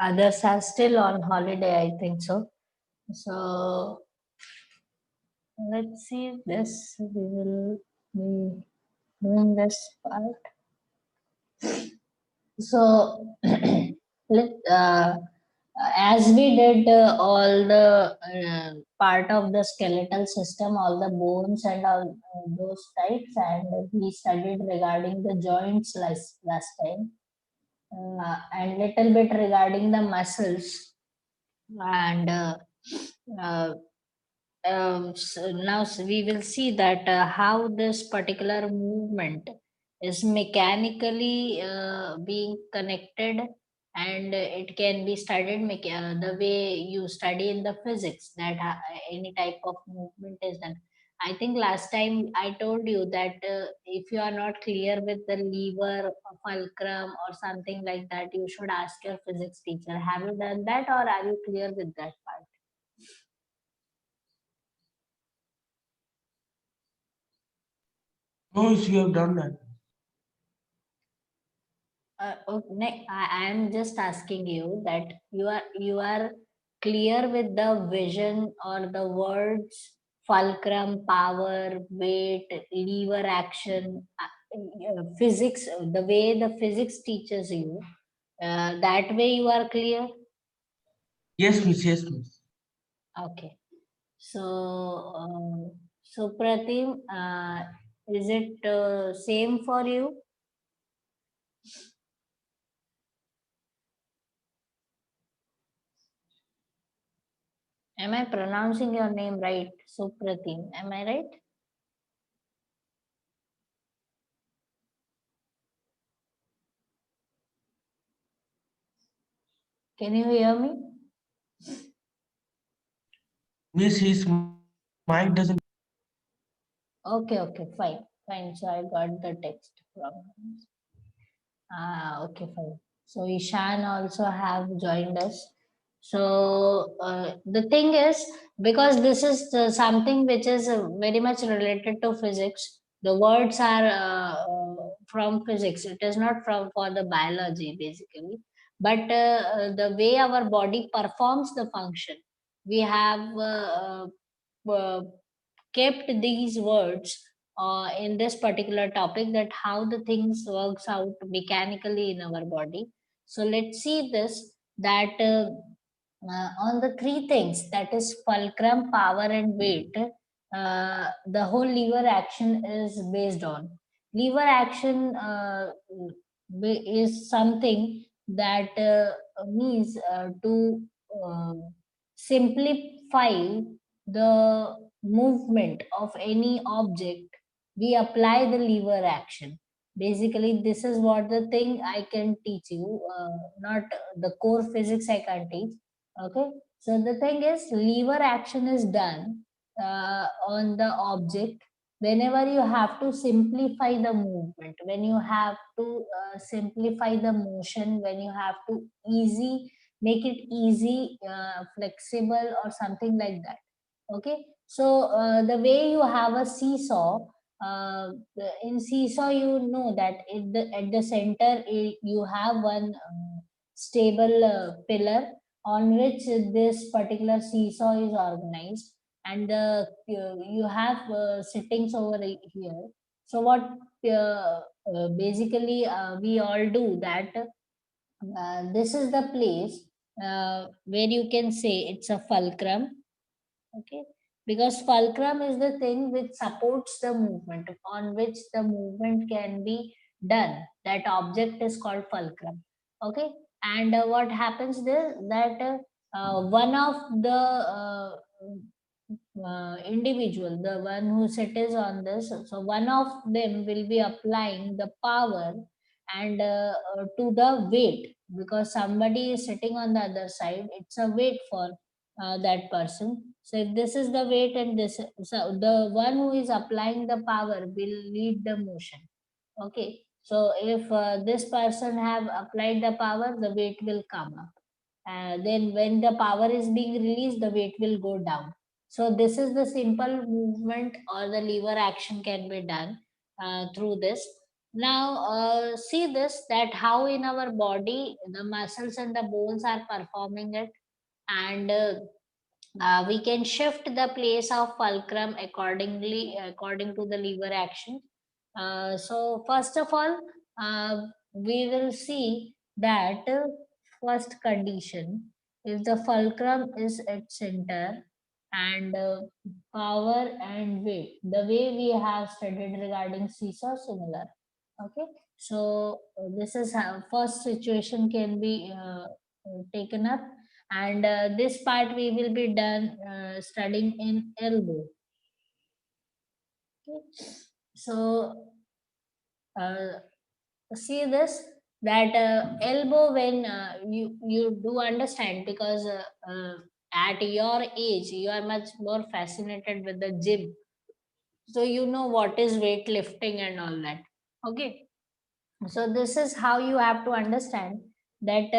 Others are still on holiday, I think so. So let's see this. We will be doing this part. So let as we did all the part of the skeletal system, all the bones and all those types, and we studied regarding the joints last time, and little bit regarding the muscles, and uh, we will see that how this particular movement is mechanically being connected, and it can be studied the way you study in the physics, that any type of movement is done. I think last time I told you that if you are not clear with the lever or fulcrum or something like that, you should ask your physics teacher. Have you done that, or are you clear with that part? No, if you have done that. Okay, I am just asking you that you are clear with the vision or the words fulcrum, power, weight, lever action, physics, the way the physics teaches you. That way you are clear. Yes, miss. Yes, miss. Okay. So, so Pratim, is it same for you? Am I pronouncing your name right? Supratim, am I right? Can you hear me? Miss, his mic doesn't. Okay, okay, fine, fine. So I got the text from. Okay, fine. So Ishan also have joined us. So the thing is, because this is something which is very much related to physics. The words are from physics. It is not from for the biology basically, but the way our body performs the function, we have kept these words in this particular topic, that how the things works out mechanically in our body. So let's see this, that on the three things, that is fulcrum, power and weight, the whole lever action is based on. Lever action is something that means to simplify the movement of any object, we apply the lever action. Basically, this is what the thing I can teach you, not the core physics I can teach. Okay, so the thing is, lever action is done on the object whenever you have to simplify the movement, when you have to simplify the motion, when you have to easy make it easy, flexible or something like that. Okay, so the way you have a seesaw, in seesaw you know that at the center you have one stable pillar on which this particular seesaw is organized, and you have sittings over here. So what basically we all do that, this is the place where you can say it's a fulcrum. Okay, because fulcrum is the thing which supports the movement, on which the movement can be done. That object is called fulcrum. Okay, and what happens there, that one of the individual, the one who sits on this, so one of them will be applying the power and to the weight, because somebody is sitting on the other side, it's a weight for that person. So if this is the weight, and this, so the one who is applying the power will lead the motion. Okay, so if this person have applied the power, the weight will come up. Then when the power is being released, the weight will go down. So this is the simple movement, or the lever action can be done through this. Now, see this, that how in our body the muscles and the bones are performing it, and we can shift the place of fulcrum accordingly according to the lever action. So first of all, uh, we will see that first condition, if the fulcrum is at center and power and weight, the way we have studied regarding seesaw similar. Okay, so this is how first situation can be taken up, and this part we will be done studying in elbow. Okay. So uh, see this, that elbow, when you do understand, because at your age you are much more fascinated with the gym, so you know what is weightlifting and all that. Okay, so this is how you have to understand that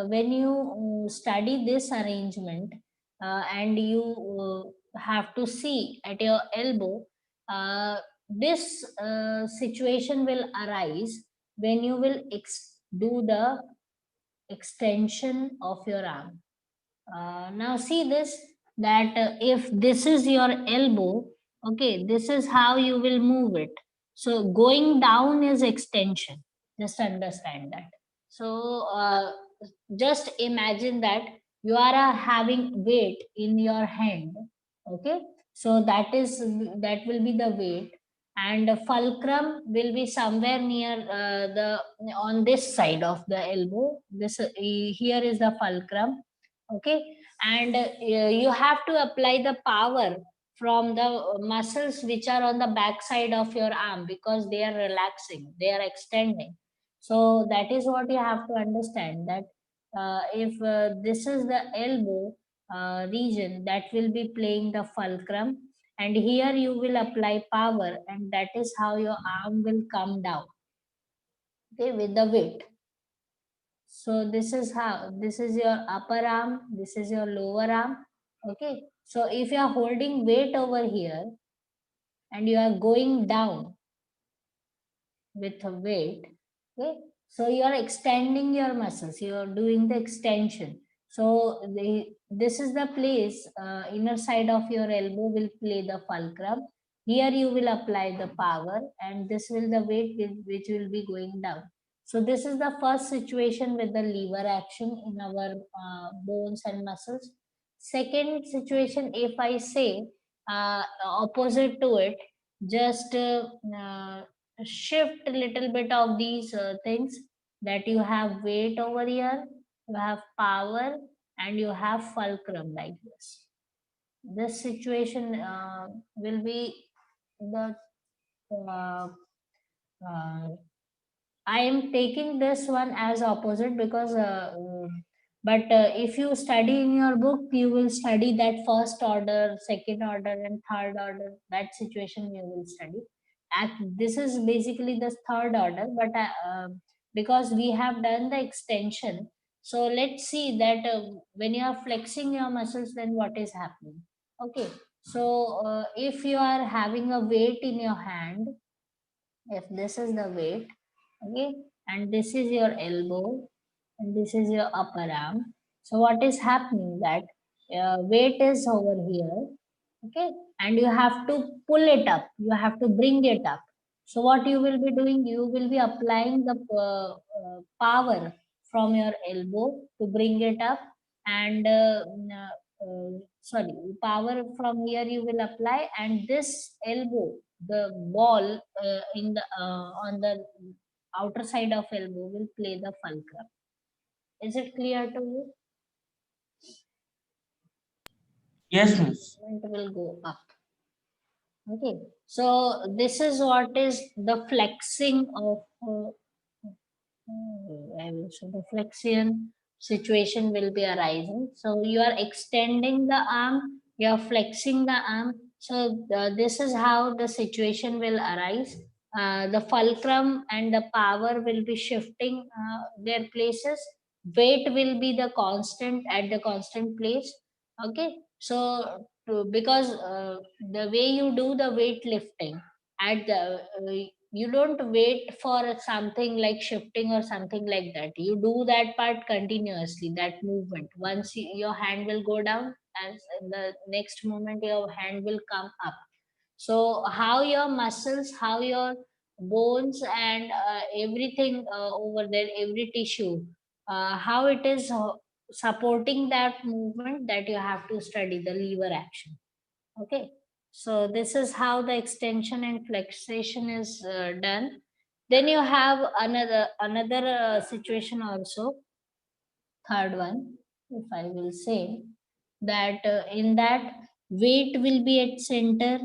when you study this arrangement, and you have to see at your elbow, this situation will arise when you will do the extension of your arm. Now see this, that if this is your elbow, okay, this is how you will move it. So going down is extension. Just understand that. So just imagine that you are having weight in your hand. Okay, so that will be the weight, and the fulcrum will be somewhere near the on this side of the elbow. This here is the fulcrum. Okay, and you have to apply the power from the muscles which are on the back side of your arm, because they are relaxing, they are extending. So that is what you have to understand, that if this is the elbow region, that will be playing the fulcrum, and here you will apply power, and that is how your arm will come down, okay, with the weight. So this is your upper arm, this is your lower arm. Okay, so if you are holding weight over here and you are going down with a weight, okay, so you are extending your muscles, you are doing the extension. So this is the place, inner side of your elbow will play the fulcrum. Here you will apply the power, and this will the weight which will be going down. So this is the first situation with the lever action in our bones and muscles. Second situation, if I say opposite to it, just shift a little bit of these things, that you have weight over here, you have power, and you have fulcrum like this situation will be the uh, uh, I am taking this one as opposite, because but if you study in your book, you will study that first order, second order, and third order. That situation you will study. This is basically the third order, but because we have done the extension, so let's see that when you are flexing your muscles, then what is happening. Okay, so if you are having a weight in your hand, if this is the weight, okay, and this is your elbow, and this is your upper arm, so what is happening, that weight is over here, okay, and you have to pull it up, you have to bring it up. So what you will be doing, you will be applying the power from your elbow to bring it up, and sorry, power from here you will apply, and this elbow, the ball in the on the outer side of elbow will play the fulcrum. Is it clear to you? Yes, miss. It will go up. Okay, so this is what is the flexing of I will show the flexion situation will be arising. So you are extending the arm, you are flexing the arm. So this is how the situation will arise. The fulcrum and the power will be shifting their places. Weight will be the constant at the constant place. Okay, so because the way you do the weight lifting at the you don't wait for something like shifting or something like that. You do that part continuously, that movement. Once your hand will go down, and in the next moment your hand will come up. So how your muscles, how your bones and everything over there, every tissue, how it is supporting that movement, that you have to study the lever action. Okay, so this is how the extension and flexation is done. Then you have another situation also, third one, if I will say, that in that weight will be at center,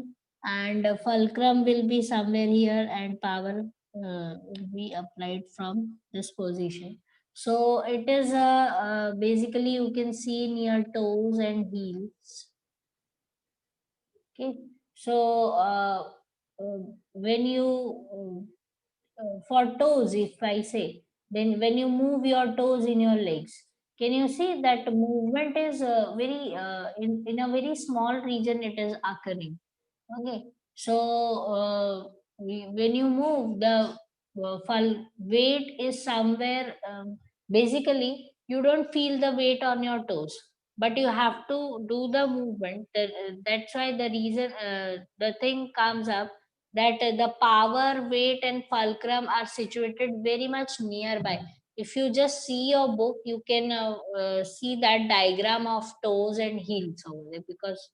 and fulcrum will be somewhere here, and power will be applied from this position. So it is basically you can see near toes and heels. Okay, so uh, when you for toes, if I say, then when you move your toes in your legs, can you see that movement is very in a very small region it is occurring. Okay, so when you move, the weight is somewhere. Basically, you don't feel the weight on your toes, but you have to do the movement. That's why the reason the thing comes up, that the power, weight, and fulcrum are situated very much nearby. If you just see your book, you can see that diagram of toes and heels over there, because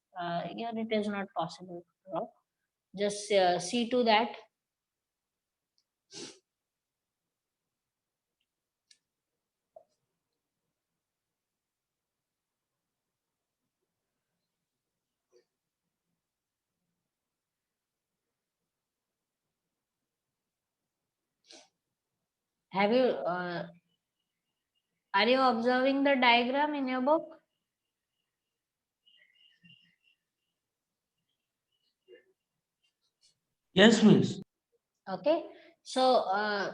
here it is not possible to draw. Just see to that. Have you are you observing the diagram in your book? Yes, Miss. Okay, so uh,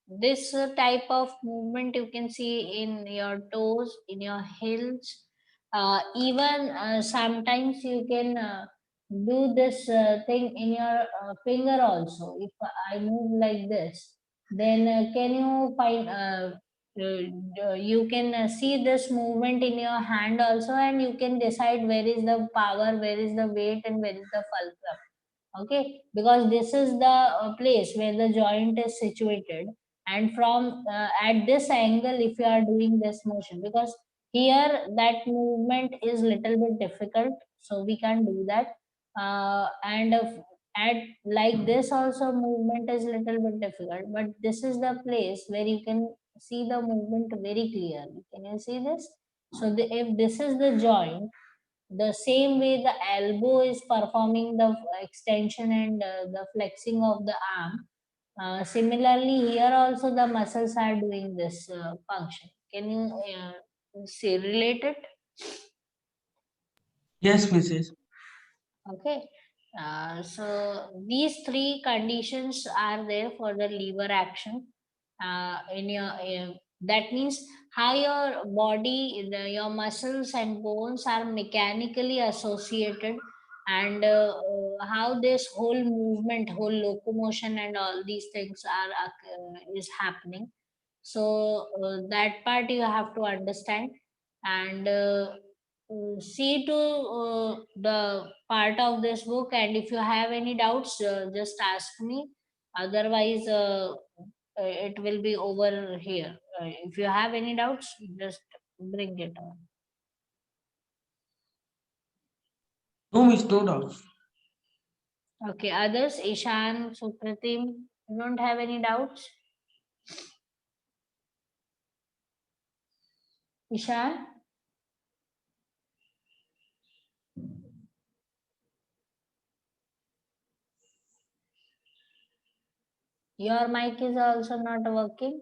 this type of movement you can see in your toes, in your heels. Even sometimes you can do this thing in your finger also. If I move like this, then can you find you can see this movement in your hand also, and you can decide where is the power, where is the weight, and where is the fulcrum. Okay, because this is the place where the joint is situated, and from at this angle, if you are doing this motion, because here that movement is little bit difficult, so we can do that. And at like this also movement is little bit difficult, but this is the place where you can see the movement very clearly. Can you see this? So if this is the joint, the same way the elbow is performing the extension and the flexing of the arm, similarly here also the muscles are doing this function. Can you say relate it? Yes, Mrs. Okay, so these three conditions are there for the lever action in your that means how your body, your muscles and bones are mechanically associated, and how this whole movement, whole locomotion and all these things are is happening. So that part you have to understand, and see to the part of this book, and if you have any doubts, just ask me. Otherwise it will be over here. If you have any doubts, just bring it on. No, Miss, no doubts. Okay, others, Ishan, Supratim, you don't have any doubts? Ishan, your mic is also not working.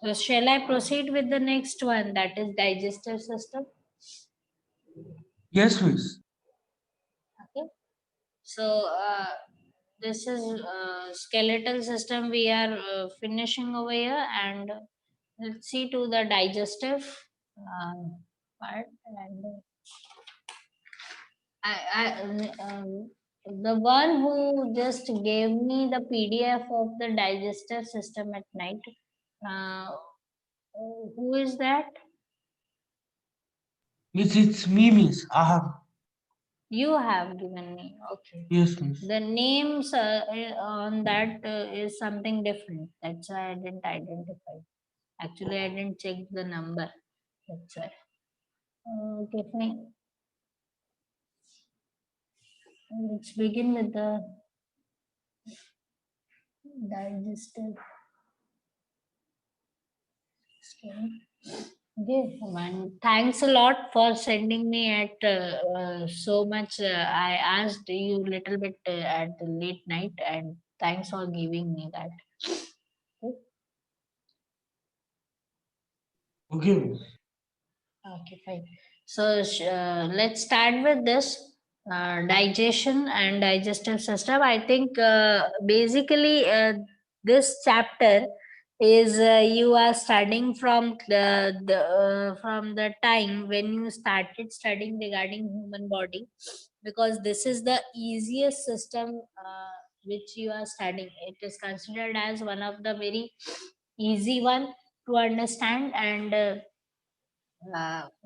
So shall I proceed with the next one, that is digestive system? Yes, miss. Okay. So this is skeletal system we are finishing over here, and let's see to the digestive uh, part. And the one who just gave me the PDF of the digestive system at night, uh, who is that? Miss, it's me, miss. I have. You have given me. Okay. Yes, miss. The names on that is something different. That's why I didn't identify. Actually, I didn't check the number. That's why. Okay, fine. Let's begin with the digestive system. Okay, and thanks a lot for sending me at so much. I asked you little bit at the late night, and thanks for giving me that. Okay, Okay, miss. okay, fine. So let's start with this digestion and digestive system. I think basically this chapter is you are studying from from the time when you started studying regarding human body, because this is the easiest system which you are studying. It is considered as one of the very easy one to understand, and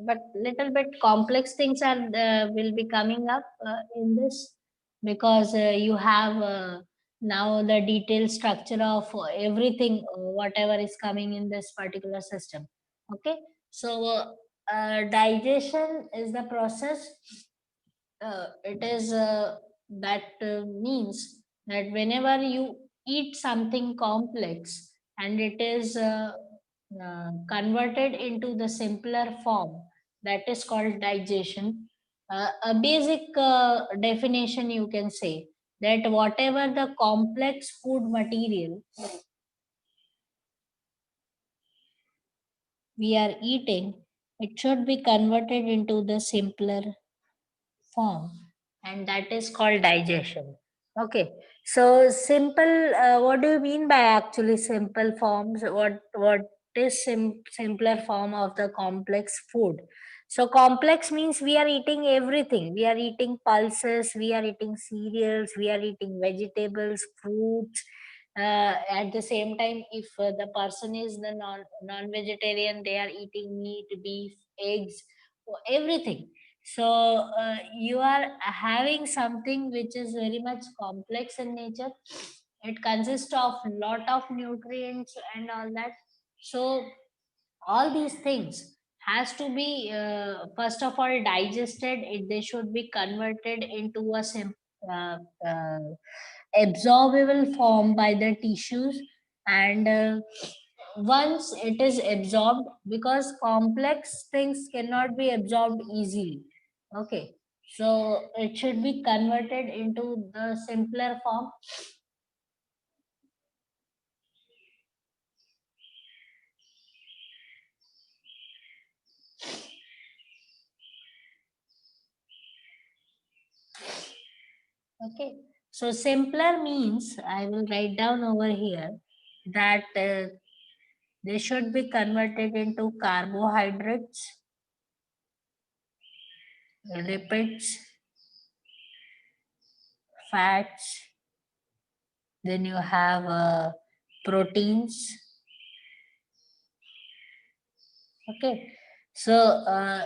but little bit complex things are will be coming up in this, because you have now the detailed structure of everything whatever is coming in this particular system. Okay, so digestion is the process. It is that means that whenever you eat something complex and it is converted into the simpler form, that is called digestion. A basic definition you can say that whatever the complex food material we are eating, it should be converted into the simpler form, and that is called digestion. Okay, so simple, what do you mean by actually simple forms? What is simpler form of the complex food? So complex means we are eating everything. We are eating pulses, we are eating cereals, we are eating vegetables, fruits. At the same time, if the person is the non vegetarian, they are eating meat, beef, eggs, everything. So you are having something which is very much complex in nature. It consists of lot of nutrients and all that. So all these things has to be first of all digested. They should be converted into a uh, uh, absorbable form by the tissues, and once it is absorbed, because complex things cannot be absorbed easily. Okay, so it should be converted into the simpler form. Okay, so simpler means I will write down over here that they should be converted into carbohydrates, lipids, fats, then you have proteins. Okay, so uh,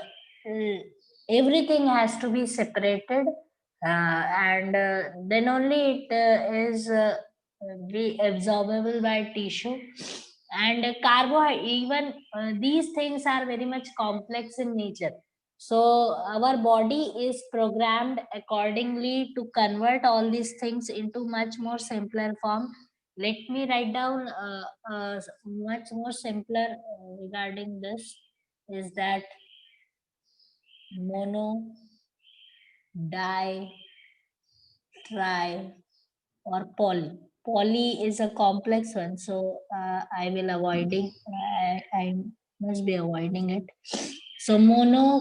everything has to be separated, and then only it is be absorbable by tissue. And carbohydrate, even these things are very much complex in nature. So our body is programmed accordingly to convert all these things into much more simpler form. Let me write down much more simpler regarding this, is that mono, di, tri, or poly. Poly is a complex one, so I will avoiding. I must be avoiding it. So mono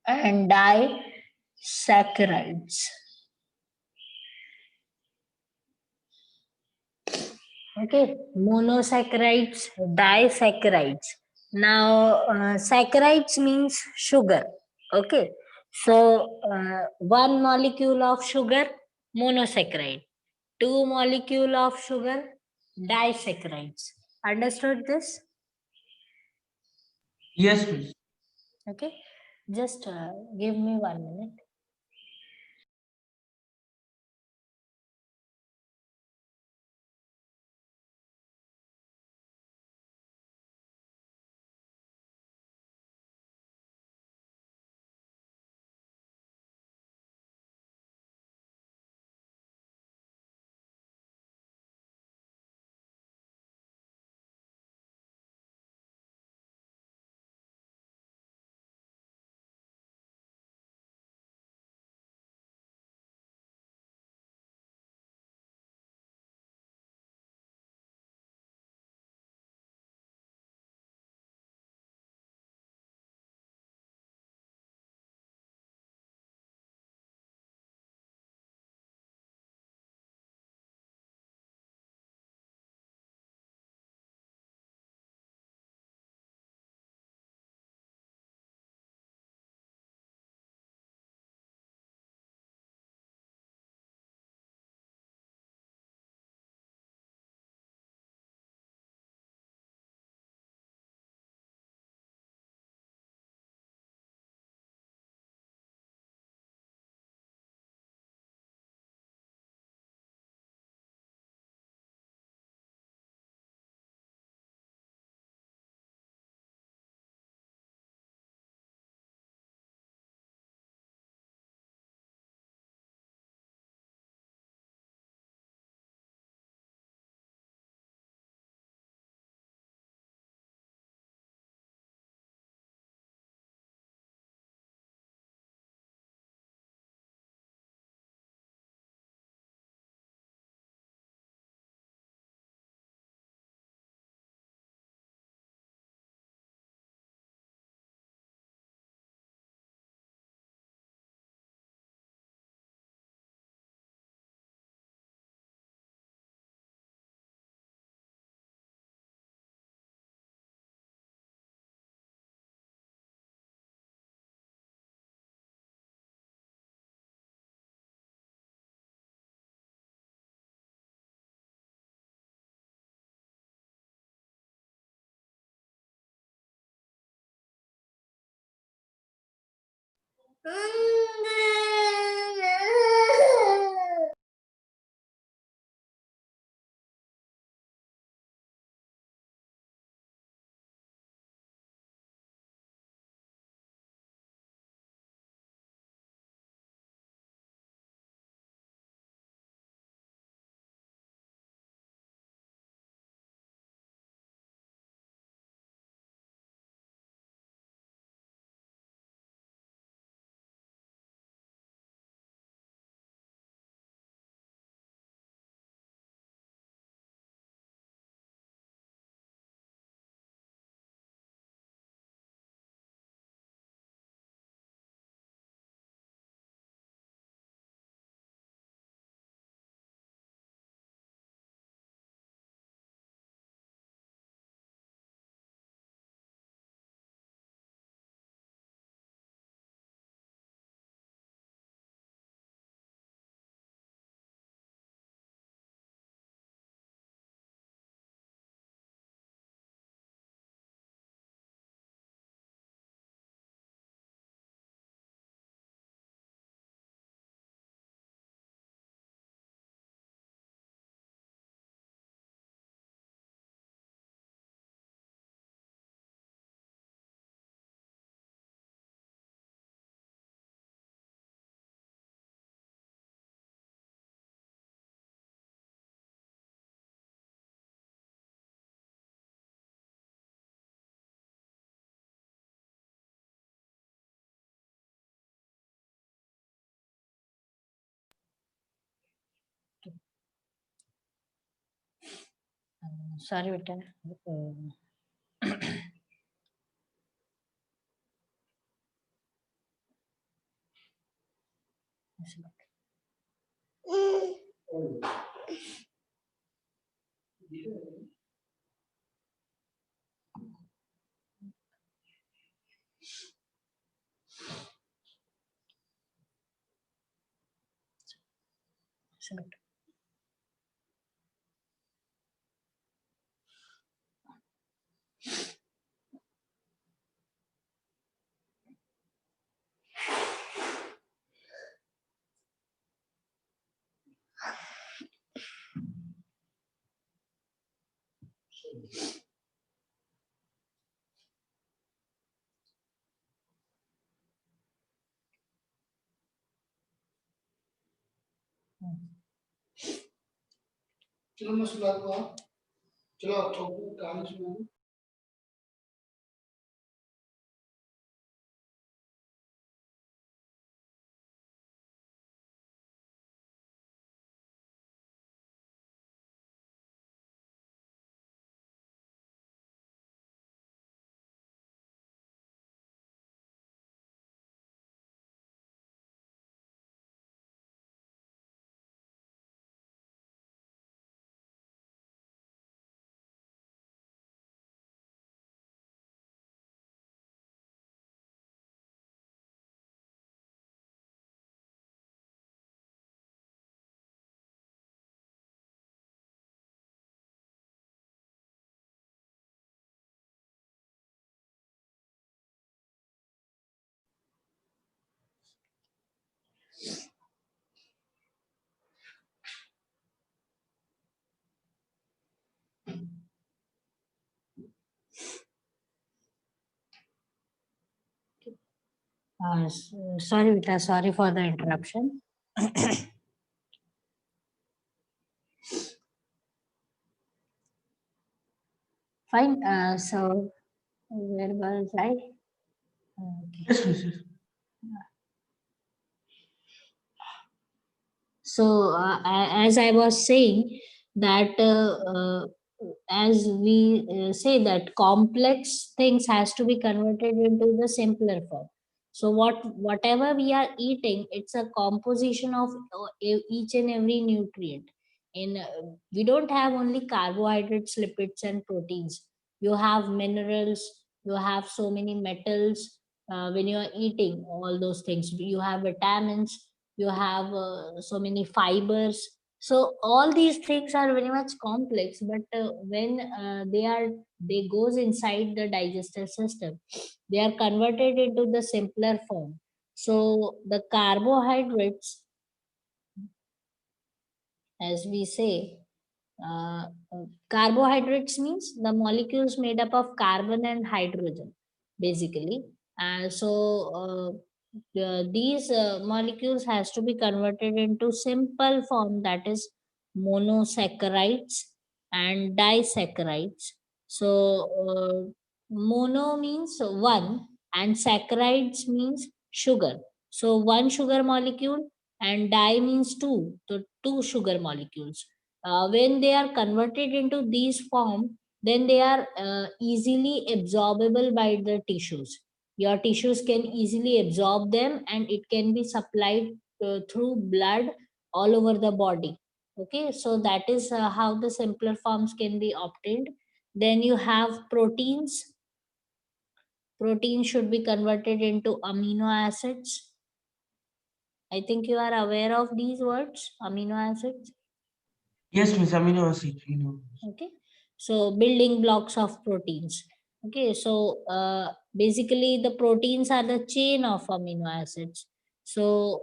and disaccharides. Okay, monosaccharides, disaccharides. Now, saccharides means sugar. Okay, so one molecule of sugar, monosaccharide. Two molecule of sugar, disaccharides. Understood this? Yes, miss. Okay, just give me 1 minute. Sorry beta. चलो मैं सुना दूंगा। चलो आप थोड़ी कहानी सुना दो। Sorry, Vita. Sorry for the interruption. Fine. So, where was I? Okay. Yes, Mrs. So, as I was saying, that as we say that complex things has to be converted into the simpler form. So, whatever we are eating, it's a composition of each and every nutrient. In we don't have only carbohydrates, lipids, and proteins. You have minerals. You have so many metals. When you are eating all those things, you have vitamins, you have so many fibers. So all these things are very much complex, but when they goes inside the digestive system, they are converted into the simpler form. So the carbohydrates, as we say, uh, carbohydrates means the molecules made up of carbon and hydrogen, basically. These molecules has to be converted into simple form, that is monosaccharides and disaccharides. So mono means one and saccharides means sugar. So one sugar molecule and di means two, so two sugar molecules. When they are converted into these form, then they are easily absorbable by the tissues. Your tissues can easily absorb them and it can be supplied through blood all over the body. Okay, so that is how the simpler forms can be obtained. Then you have proteins. Protein should be converted into amino acids. I think you are aware of these words, amino acids. Yes, Miss Amino acid. You know. Okay, so building blocks of proteins. Okay, so basically the proteins are the chain of amino acids. So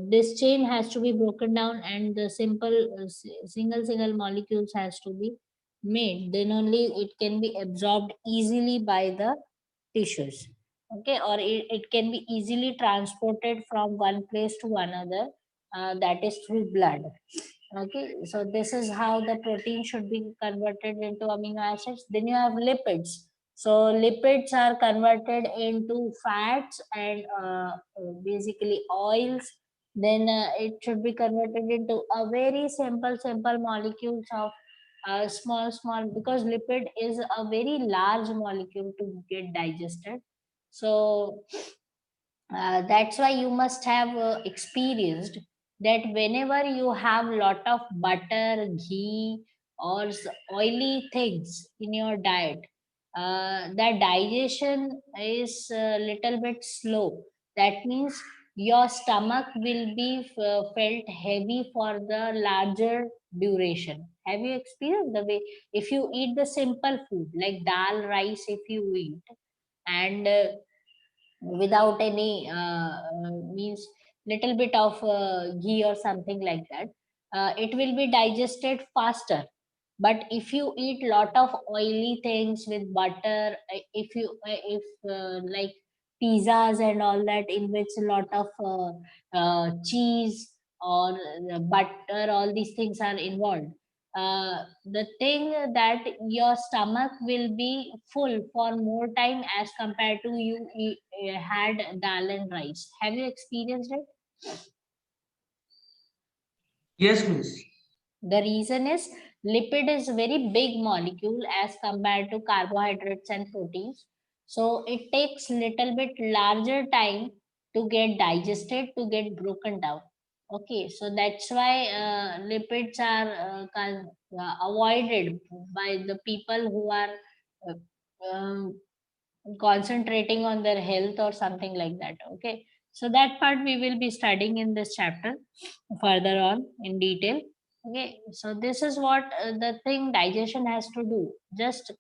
this chain has to be broken down and the simple single molecules has to be made, then only it can be absorbed easily by the tissues. Okay, or it can be easily transported from one place to another, that is through blood. Okay, so this is how the protein should be converted into amino acids. Then you have lipids. So lipids are converted into fats and basically oils. Then it should be converted into a very simple molecules of small, because lipid is a very large molecule to get digested. So that's why you must have experienced that whenever you have lot of butter, ghee, or oily things in your diet, the digestion is a little bit slow. That means your stomach will be felt heavy for the larger duration. Have you experienced the way, if you eat the simple food like dal, rice, if you eat, and without any means little bit of ghee or something like that, it will be digested faster. But if you eat lot of oily things with butter, if like pizzas and all that, in which a lot of cheese or butter, all these things are involved, the thing that your stomach will be full for more time as compared to you had dal and rice. Have you experienced it? Yes, miss. The reason is lipid is very big molecule as compared to carbohydrates and proteins. So it takes little bit larger time to get digested, to get broken down. Okay, so that's why lipids are avoided by the people who are uh, um, concentrating on their health or something like that. Okay, so that part we will be studying in this chapter further on in detail. Okay, so this is what the thing digestion has to do, just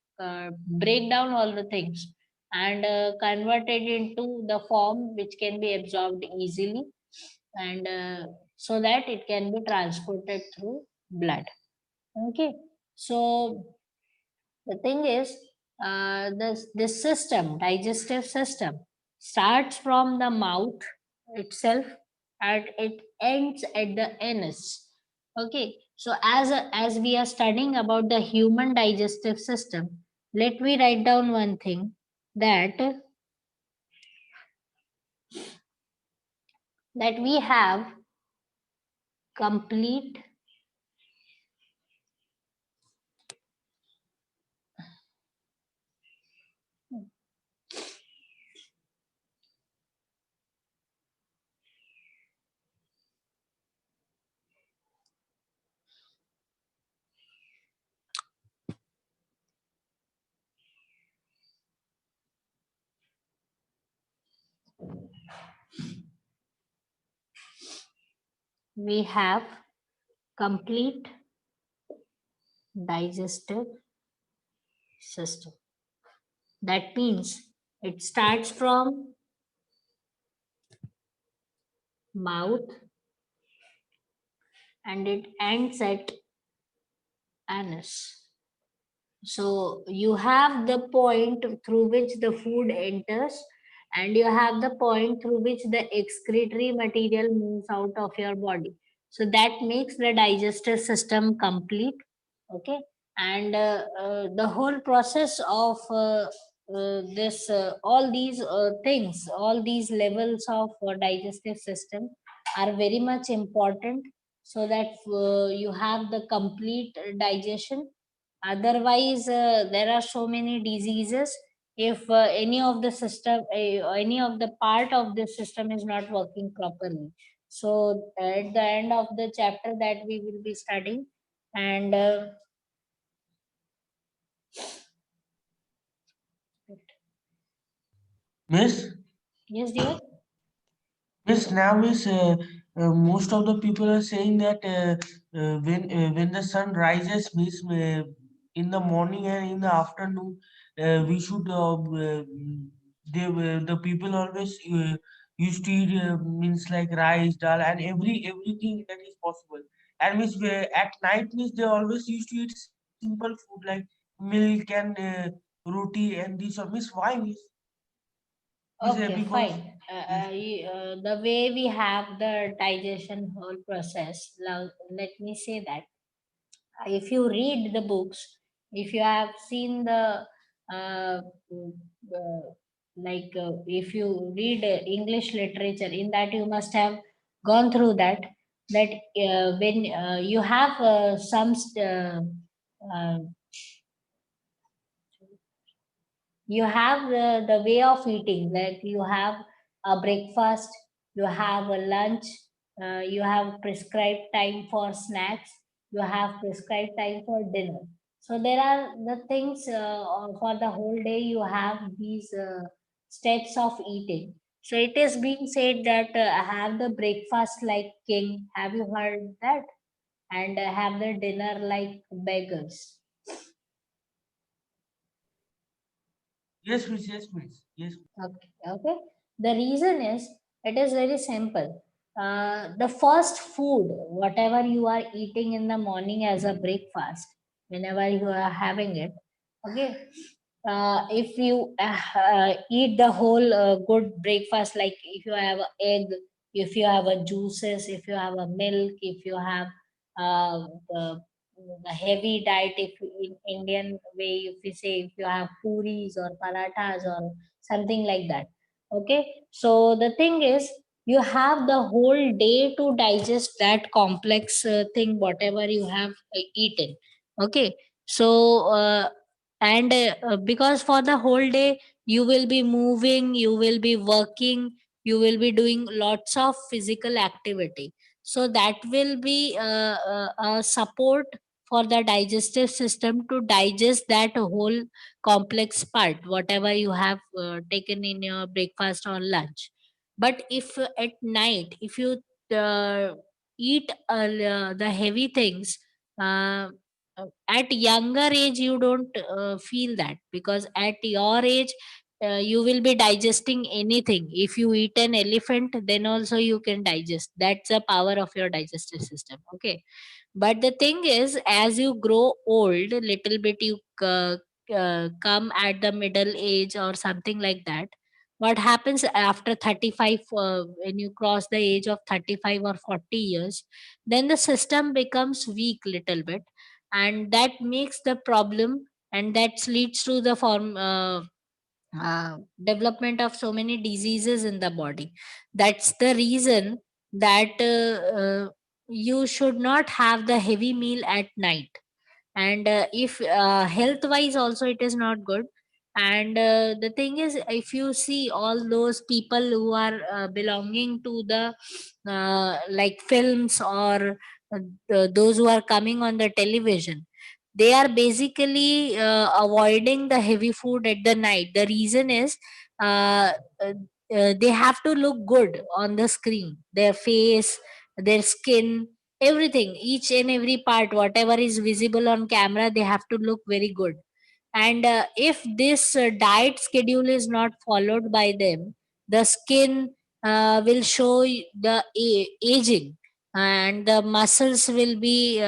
break down all the things and convert it into the form which can be absorbed easily, and so that it can be transported through blood. Okay, so the thing is, this system, digestive system, starts from the mouth itself and it ends at the anus. Okay, so as we are studying about the human digestive system, let me write down one thing, that we have complete we have complete digestive system. That means it starts from mouth and it ends at anus. So you have the point through which the food enters, and you have the point through which the excretory material moves out of your body. So that makes the digestive system complete. Okay, and the whole process of this all these things, all these levels of digestive system are very much important, so that you have the complete digestion. Otherwise there are so many diseases if any of the system, any of the part of the system is not working properly. So at the end of the chapter that we will be studying, and Miss, yes dear. miss, now miss, most of the people are saying that when the sun rises, miss, in the morning and in the afternoon, we should the people always used to eat means like rice, dal, and everything that is possible. And miss, at night, miss, they always used to eat simple food like milk and roti and this. Or miss, why, miss? Miss, Okay, because fine. The way we have the digestion whole process, let me say that if you read the books, if you have seen the uh, uh, if you read English literature, in that you must have gone through that, when you have some um, you have the way of eating, like you have a breakfast, you have a lunch, you have prescribed time for snacks, you have prescribed time for dinner. So there are the things for the whole day, you have these steps of eating. So it is being said that have the breakfast like king, have you heard that? And have the dinner like beggars. Yes, miss. Yes, miss. Yes. Okay, okay. The reason is it is very simple. The first food, whatever you are eating in the morning as a breakfast, whenever you are having it, okay. If you eat the whole good breakfast, like if you have a egg, if you have a juices, if you have a milk, if you have the heavy diet, if in Indian way, if we say if you have puris or parathas or something like that. Okay, so the thing is you have the whole day to digest that complex thing, whatever you have eaten. Okay, so and because for the whole day you will be moving, you will be working, you will be doing lots of physical activity, so that will be a support for the digestive system to digest that whole complex part, whatever you have taken in your breakfast or lunch. But if at night, if you uh, eat the heavy things, uh, at younger age you don't feel that, because at your age you will be digesting anything. If you eat an elephant, then also you can digest. That's the power of your digestive system. Okay, but the thing is, as you grow old, little bit you come at the middle age or something like that. What happens after 35, when you cross the age of 35 or 40 years, then the system becomes weak little bit, and that makes the problem, and that leads to the development of so many diseases in the body. That's the reason that you should not have the heavy meal at night. And if health wise also it is not good. And the thing is, if you see all those people who are belonging to the like films, or those who are coming on the television, they are basically avoiding the heavy food at the night. The reason is uh, uh, they have to look good on the screen, their face, their skin, everything, each and every part, whatever is visible on camera, they have to look very good. And if this diet schedule is not followed by them, the skin will show the aging, and the muscles will be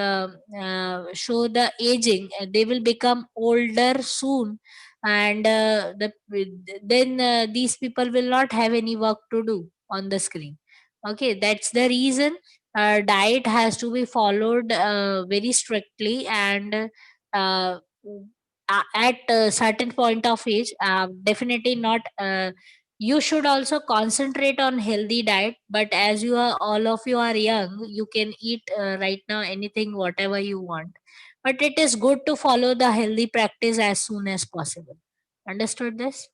show the aging, and they will become older soon. And then these people will not have any work to do on the screen. Okay, that's the reason diet has to be followed very strictly. And uh, at a certain point of age, definitely not, you should also concentrate on healthy diet. But as you are, all of you are young, you can eat right now anything whatever you want, but it is good to follow the healthy practice as soon as possible. Understood this?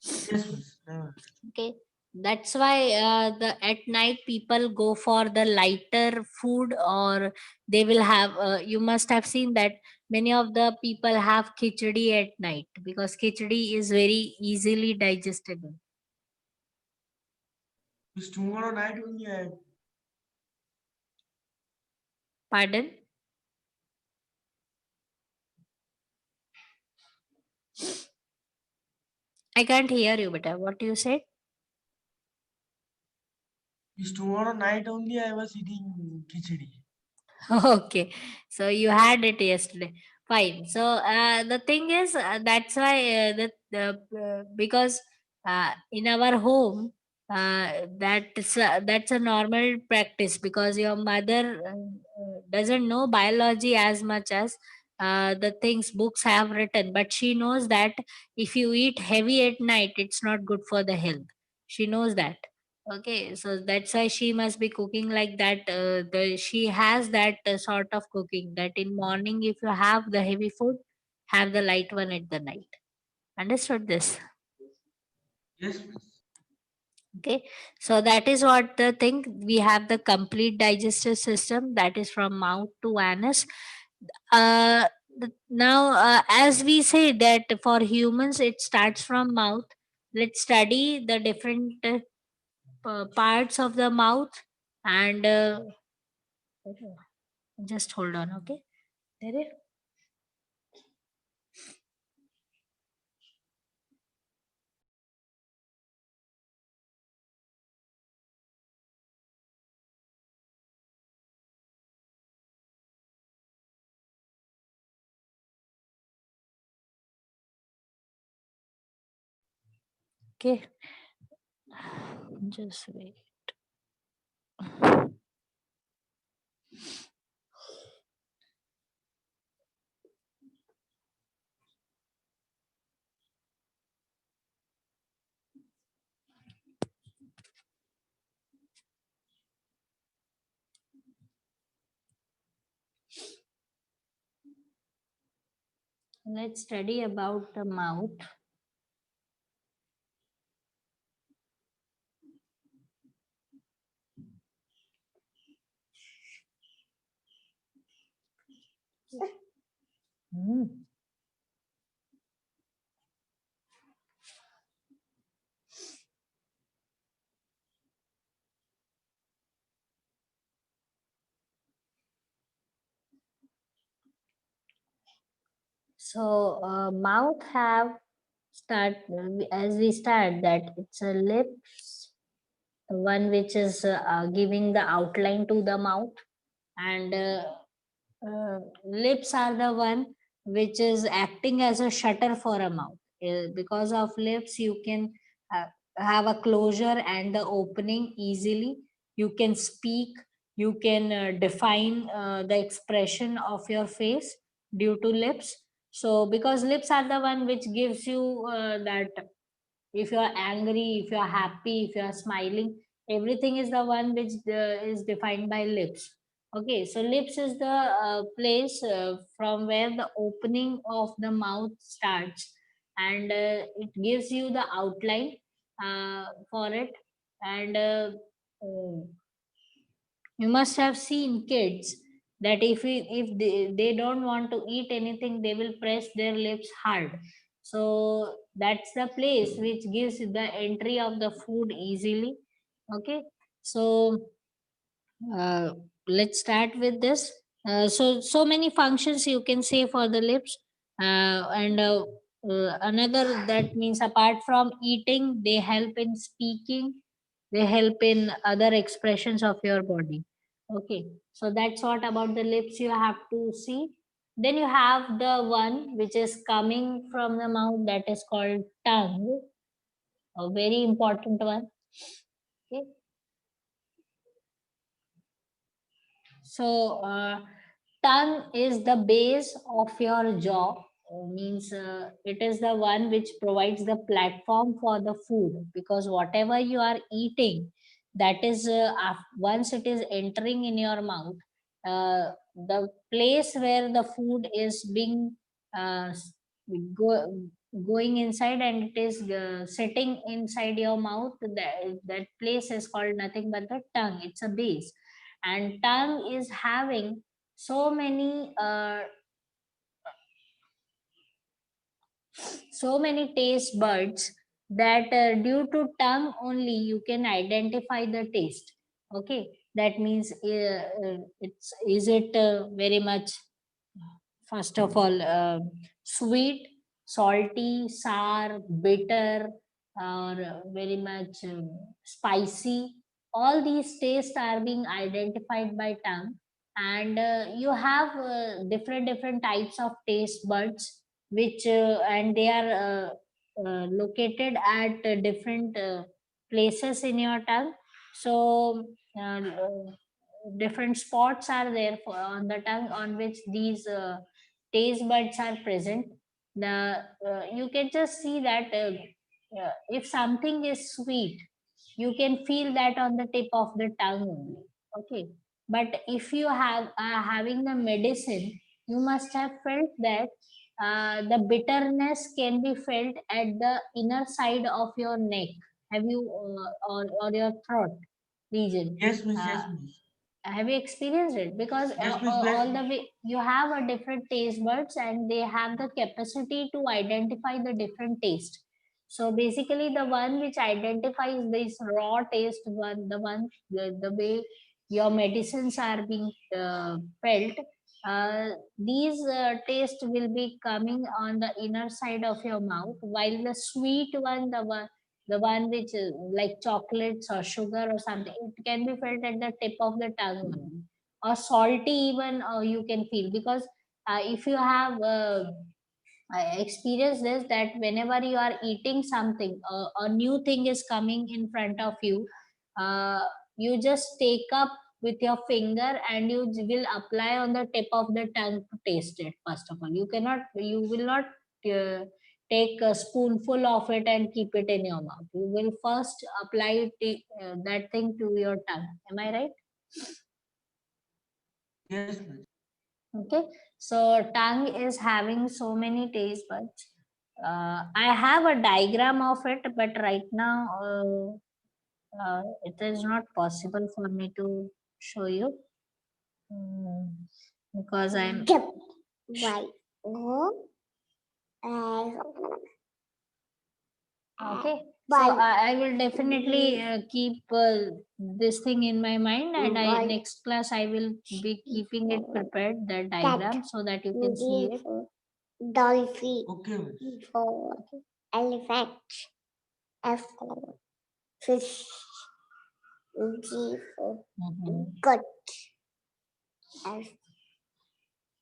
Yes, miss. Never. Okay, that's why the at night people go for the lighter food, or they will have. You must have seen that many of the people have khichdi at night, because khichdi is very easily digestible. Miss, tomorrow night only I. Pardon? I can't hear you, better. What you said? Miss, tomorrow night only I was eating khichdi. Okay, so you had it yesterday. Fine. So the thing is, that's why because in our home, that's a normal practice, because your mother doesn't know biology as much as the things books have written, but she knows that if you eat heavy at night, it's not good for the health. She knows that. Okay, so that's why she must be cooking like that. She has that sort of cooking that in morning, if you have the heavy food, have the light one at the night. Understood this? Yes, please. Okay, so that is what the thing. We have the complete digestive system that is from mouth to anus. Now, as we say that for humans it starts from mouth, let's study the different parts of the mouth. And just hold on, okay? There. Okay, just wait. Let's study about the mouth. Hmm. So mouth have start as we start that it's a lips, the one which is giving the outline to the mouth, and lips are the one which is acting as a shutter for a mouth. Because of lips you can uh, have a closure and the opening easily. You can speak, you can define the expression of your face due to lips. So because lips are the one which gives you that if you are angry, if you are happy, if you are smiling, everything is the one which is defined by lips. Okay, so lips is the place from where the opening of the mouth starts, and it gives you the outline for it. And uh, you must have seen kids that if they don't want to eat anything, they will press their lips hard. So that's the place which gives the entry of the food easily. Okay, so uh, let's start with this. So many functions you can say for the lips, and another that means apart from eating, they help in speaking, they help in other expressions of your body. Okay, so that's what about the lips you have to see. Then you have the one which is coming from the mouth, that is called tongue, a very important one. Okay, so tongue is the base of your jaw. Means it is the one which provides the platform for the food, because whatever you are eating, that is once it is entering in your mouth, the place where the food is being uh, s- go, going inside, and it is sitting inside your mouth, that place is called nothing but the tongue. It's a base, and tongue is having so many taste buds that due to tongue only you can identify the taste. Okay, that means it's is it very much, first of all, sweet, salty, sour, bitter, or very much spicy. All these tastes are being identified by tongue, and you have different types of taste buds, which and they are located at different places in your tongue. So different spots are there on the tongue on which these taste buds are present. The you can just see that if something is sweet, you can feel that on the tip of the tongue only. Okay, but if you have having the medicine, you must have felt that the bitterness can be felt at the inner side of your neck. Have you or your throat region? Yes, miss. uh, Yes, miss. have you experienced it? Because Yes, miss. all the way you have a different taste buds and they have the capacity to identify the different taste. So basically the one which identifies this raw taste one, the way your medicines are being felt, uh, these taste will be coming on the inner side of your mouth, while the sweet one, the one which is like chocolates or sugar or something, it can be felt at the tip of the tongue only. Or salty even you can feel, because if you have I experience this, that whenever you are eating something, a new thing is coming in front of you, uh, you just take up with your finger and you will apply on the tip of the tongue to taste it. First of all, you will not take a spoonful of it and keep it in your mouth. You will first apply that thing to your tongue. Am I right? Yes, miss. Okay, so tongue is having so many taste buds. I have a diagram of it, but right now it is not possible for me to show you. Because I'm Y O okay. So Bye. I will definitely keep this thing in my mind, and Bye. next class I will be keeping it prepared, the diagram, so that you can see it. Dolphin. Okay, miss. For elephant. F for fish. G for Mhm. goat. F.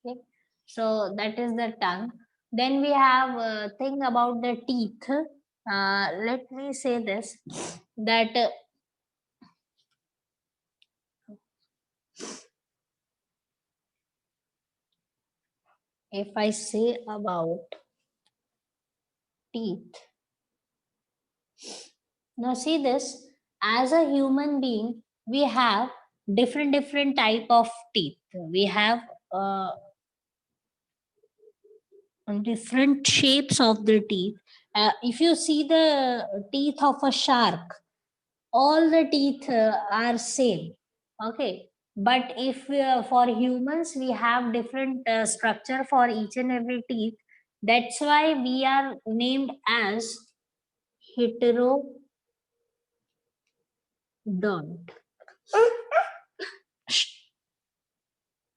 Okay. So that is the tongue. Then we have a thing about the teeth. Let me say this, that if I say about teeth, now see this, as a human being we have different type of teeth. We have uh, different shapes of the teeth. If you see the teeth of a shark, all the teeth are same. Okay, but if for humans we have different structure for each and every teeth, that's why we are named as heterodont.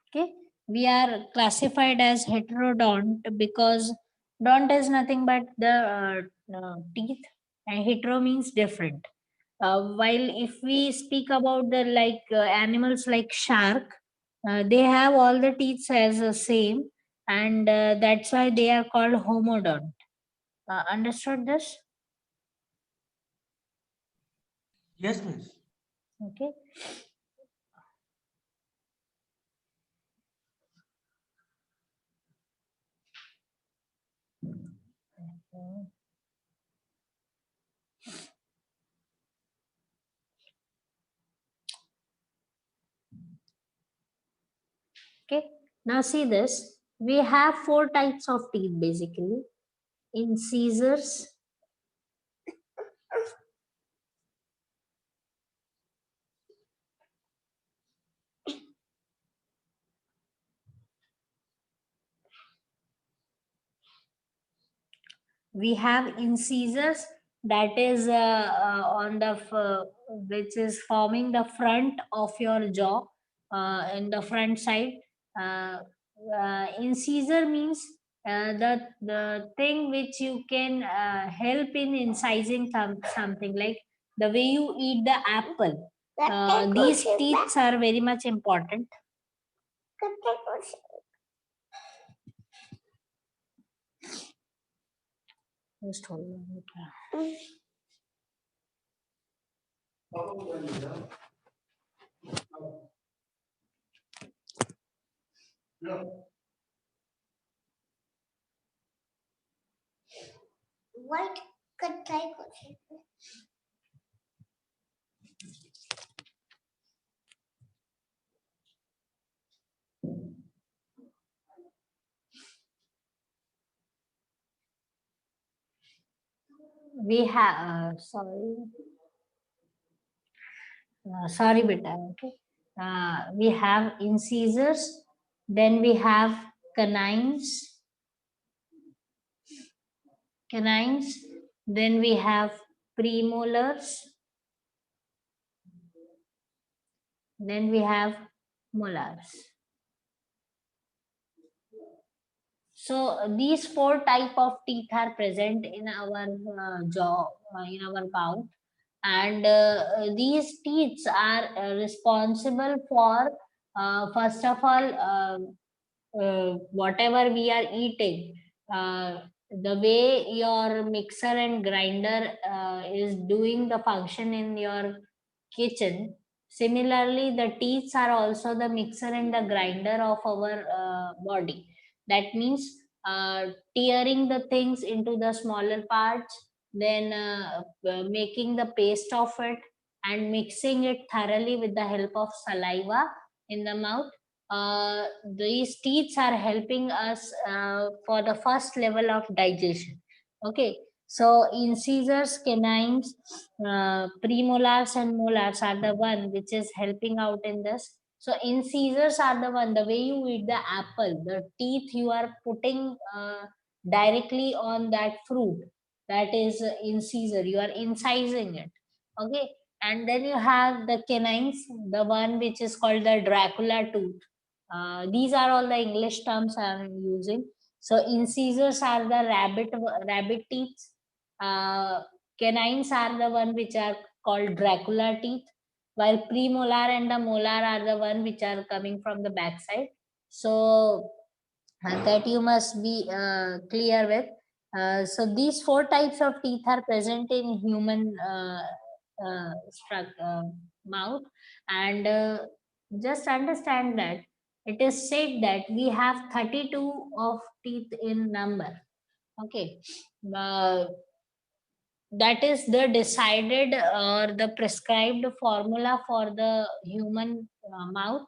Okay, we are classified as heterodont because dont is nothing but the teeth, and hetero means different. While if we speak about the animals like shark, they have all the teeth as the same, and that's why they are called homodont. Understood this? Yes, miss. Okay. Okay. Now see this. We have four types of teeth basically. Incisors, we have incisors, that is on the which is forming the front of your jaw, in the front side. uh, Incisor means the thing which you can help in incising something, like the way you eat the apple. These teeth are very much important. Just hold on. White cut like we have sorry beta, okay. We have incisors, then we have canines, then we have premolars, then we have molars. So these four type of teeth are present in our jaw, in our mouth, and these teeth are responsible for first of all whatever we are eating. The way your mixer and grinder is doing the function in your kitchen, similarly the teeth are also the mixer and the grinder of our body. That means tearing the things into the smaller parts, then making the paste of it and mixing it thoroughly with the help of saliva in the mouth. These teeth are helping us for the first level of digestion. Okay, so incisors, canines, premolars and molars are the one which is helping out in this. So incisors are the one, the way you eat the apple, the teeth you are putting directly on that fruit, that is incisor, you are incising it. Okay, and then you have the canines, the one which is called the Dracula tooth. These are all the English terms I am using. So incisors are the rabbit teeth. Uh, Canines are the one which are called Dracula teeth, while premolar and the molar are the one which are coming from the backside. So that you must be clear with. So these four types of teeth are present in human mouth, and just understand that it is said that we have 32 of teeth in number. Okay, uh, that is the decided or the prescribed formula for the human mouth.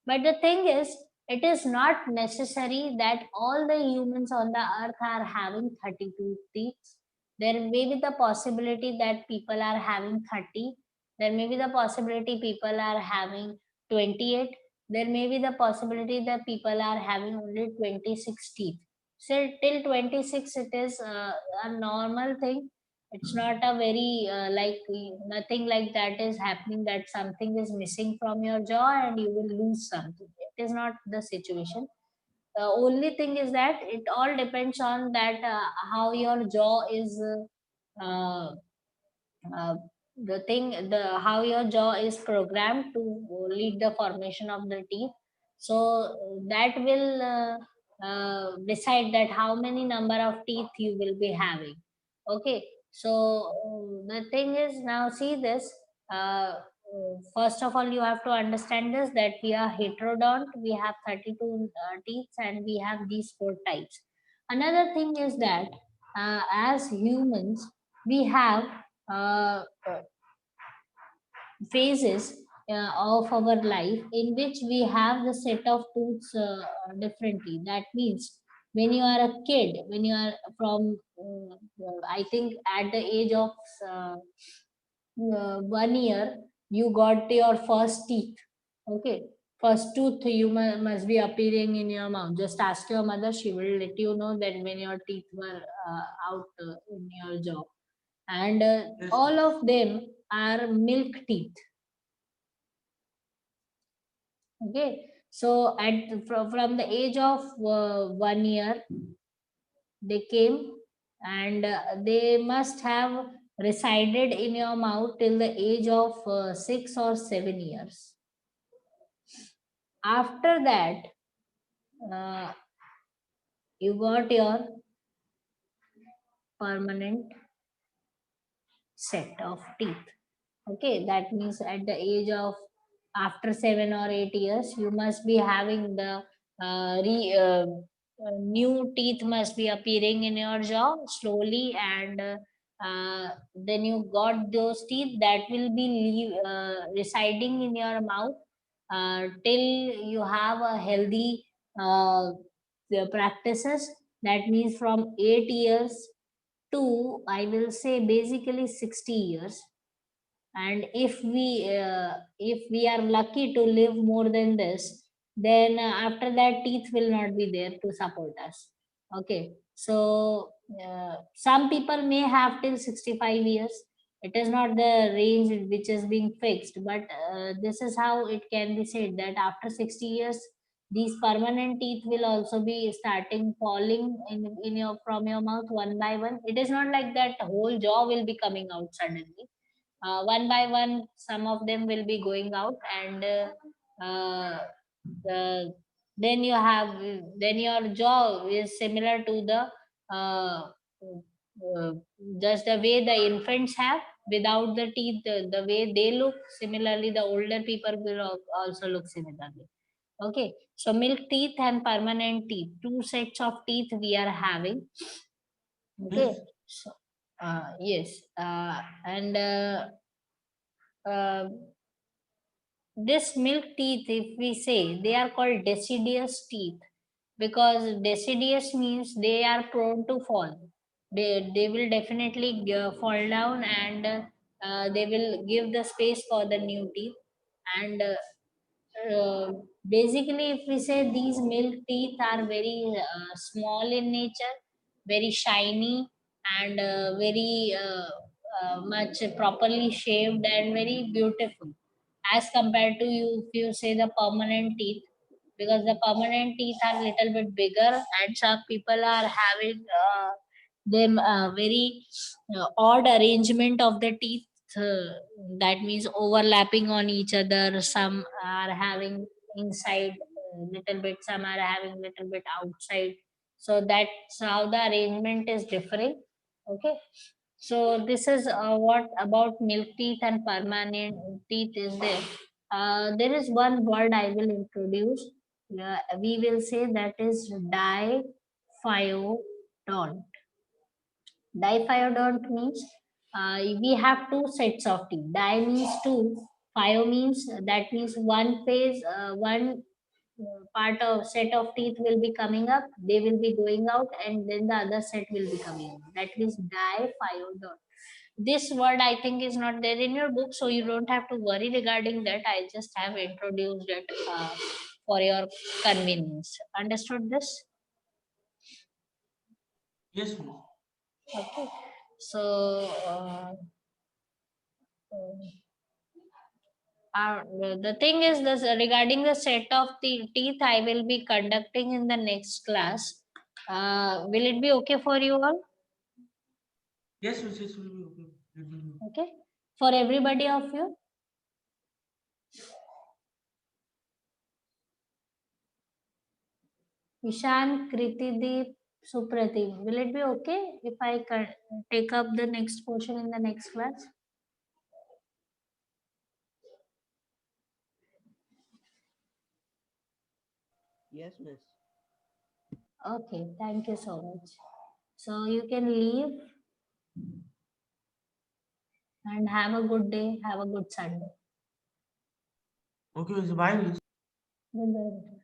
But the thing is, it is not necessary that all the humans on the earth are having 32 teeth. There may be the possibility that people are having 30. There may be the possibility people are having 28. There may be the possibility that people are having only 26 teeth. So till 26, it is a normal thing. It's not a very nothing like that is happening, that something is missing from your jaw and you will lose something. It is not the situation. The only thing is that it all depends on that how your jaw is uh, the thing, the how your jaw is programmed to lead the formation of the teeth. So that will decide that how many number of teeth you will be having. Okay, so the thing is, now see this, first of all you have to understand this, that we are heterodont, we have 32 teeth, and we have these four types. Another thing is that as humans we have uh, uh, phases of our life in which we have the set of tools differently. That means when you are a kid, when you are from I think at the age of 1 year, you got your first teeth. Okay, first tooth you must be appearing in your mouth. Just ask your mother, she will let you know that when your teeth were out in your jaw. And Yes, all of them are milk teeth. Okay, so from the age of 1 year they came, and they must have resided in your mouth till the age of 6 or 7 years. After that, uh, you got your permanent set of teeth. Okay, that means at the age of after 7 or 8 years, you must be having the new teeth must be appearing in your jaw slowly, and then you got those teeth that will be residing in your mouth till you have a healthy the practices. That means from 8 years to, I will say, basically 60 years. And if we are lucky to live more than this, then after that teeth will not be there to support us. Okay, so some people may have till 65 years. It is not the range which is being fixed, but this is how it can be said that after 60 years these permanent teeth will also be starting falling in your from your mouth one by one. It is not like that whole jaw will be coming out suddenly. One by one some of them will be going out, and uh, then you have then your jaw is similar to the uh, uh, just the way the infants have without the teeth, the way they look similarly the older people will also look similarly. Okay, so milk teeth and permanent teeth, two sets of teeth we are having. Okay, Yes. so yes, and uh, this milk teeth, if we say, they are called deciduous teeth, because deciduous means they are prone to fall. They will definitely fall down, and they will give the space for the new teeth. And basically, if we say these milk teeth are very small in nature, very shiny, and very much properly shaved and very beautiful, as compared to you if you say the permanent teeth, because the permanent teeth are little bit bigger, and some people are having them very odd arrangement of the teeth, uh, that means overlapping on each other. Some are having inside little bit, some are having little bit outside, so that's how the arrangement is differing. Okay, so this is what about milk teeth and permanent teeth is there. There is one word I will introduce. We will say that is diphyodont. Diphyodont means we have two sets of teeth. Di means two, phyo means that means one phase, one part of set of teeth will be coming up, they will be going out, and then the other set will be coming in. That is diphyodont. This word I think is not there in your book, so you don't have to worry regarding that. I just have introduced it for your convenience. Understood this? Yes, miss. Okay. So the thing is this, regarding the set of the teeth I will be conducting in the next class. Will it be okay for you all? Yes, miss. It will be okay. It will be. Okay. For everybody of you? Ishan, Kritideep, Supratim. Will it be okay if I take up the next portion in the next class? Yes, miss. Okay, thank you so much. So you can leave and have a good day. Have a good Sunday. Okay, miss. Bye, miss. Goodbye.